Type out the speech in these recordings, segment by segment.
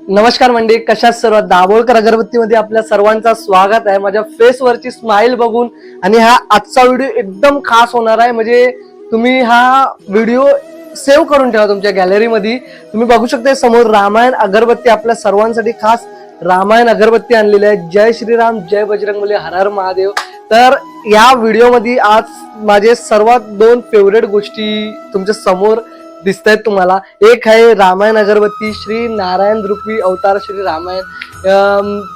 नमस्कार मंडळी, कशात सर्व दाभोळकर अगरबत्तीमध्ये आपल्या सर्वांचं स्वागत आहे। माझ्या फेसवरची स्माइल बघून आणि हा आजचा व्हिडिओ एकदम खास होणार आहे। म्हणजे तुम्ही हा व्हिडिओ सेव्ह करून ठेवा तुमच्या गॅलरीमध्ये। तुम्ही बघू शकता समोर रामायण अगरबत्ती आपल्या सर्वांसाठी खास रामायण अगरबत्ती आणलेली आहे। जय श्रीराम, जय बजरंगबली, हर हर महादेव। तर या व्हिडिओमध्ये आज माझे सर्वात दोन फेवरेट गोष्टी तुमच्या समोर दिसत आहेत तुम्हाला। एक आहे रामायण अगरबत्ती श्री नारायण रूपी अवतार श्री रामायण।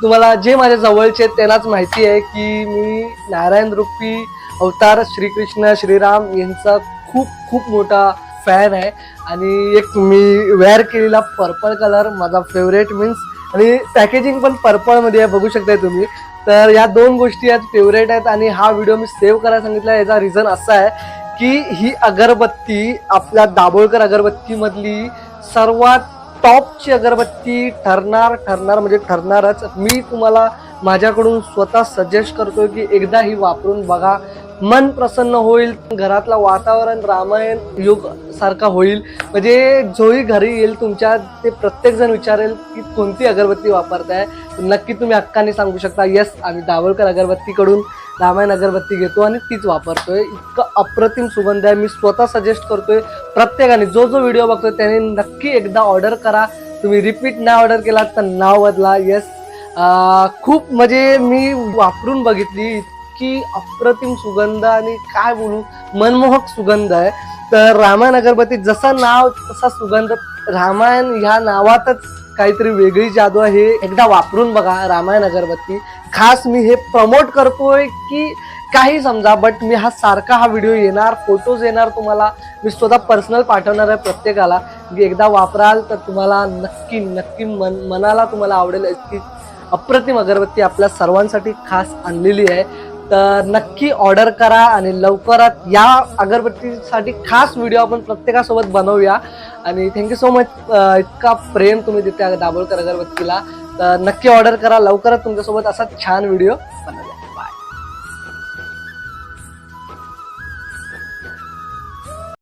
तुम्हाला जे माझ्या जवळचे आहेत त्यांनाच माहिती आहे की मी नारायण रूपी अवतार श्रीकृष्ण श्रीराम यांचा खूप खूप मोठा फॅन आहे। आणि एक मी वेअर केलेला पर्पल कलर माझा फेवरेट मीन्स, आणि पॅकेजिंग पण पर्पल मध्ये आहे, बघू शकताय तुम्ही। तर या दोन गोष्टी आज फेवरेट आहेत आणि हा व्हिडिओ मी सेव्ह करायला सांगितला याचा रिझन असा आहे की ही अगरबत्ती आपल्या दाभोळकर अगरबत्ती मधली सर्वात टॉपची अगरबत्ती ठरणार म्हणजे ठरणारच। मी तुम्हाला माझ्याकडून स्वतः सजेस्ट करतोय की एकदा ही वापरून बघा, मन प्रसन्न होईल, घरातलं वातावरण रामायण युग सारखा होईल। म्हणजे जोही घरी येईल तुमच्या ते प्रत्येक जण विचारेल की कोणती अगरबत्ती वापरताय। नक्की तुम्ही हक्काने सांगू शकता यस आम्ही दाभोळकर अगरबत्तीकडून रामायण अगरबत्ती घेतो आणि तीच वापरतोय। इतकं अप्रतिम सुगंध आहे। मी स्वतः सजेस्ट करतोय प्रत्येकाने जो जो व्हिडिओ बघतोय त्याने नक्की एकदा ऑर्डर करा। तुम्ही रिपीट नाही ऑर्डर केलात तर नाव बदला। यस खूप म्हणजे मी वापरून बघितली, इतकी अप्रतिम सुगंध आणि काय बोलू, मनमोहक सुगंध आहे। तर रामायण अगरबत्ती जसं नाव तसा सुगंध, रामायण ह्या नावातच काहीतरी वेगळी जादू आहे। हे एकदा वापरून बघा रामायण अगरबत्ती। खास मी हे प्रमोट करतोय की काही समजा, बट मी हा व्हिडिओ येणार, फोटोज येणार तुम्हाला, मी स्वतः पर्सनल पाठवणार आहे प्रत्येकाला की एकदा वापराल तर तुम्हाला नक्की नक्की मनाला तुम्हाला आवडेल। इतकी अप्रतिम अगरबत्ती आपल्या सर्वांसाठी खास आणलेली आहे। तर नक्की ऑर्डर करा आणि लवकरात या अगरबत्तीसाठी खास व्हिडिओ आपण प्रत्येकासोबत बनवूया। आणि थँक्यू सो मच, इतका प्रेम तुम्ही देता दाभोळकर अगरबत्तीला। तर नक्की ऑर्डर करा, लवकरात तुमच्यासोबत असा छान व्हिडिओ बनवा।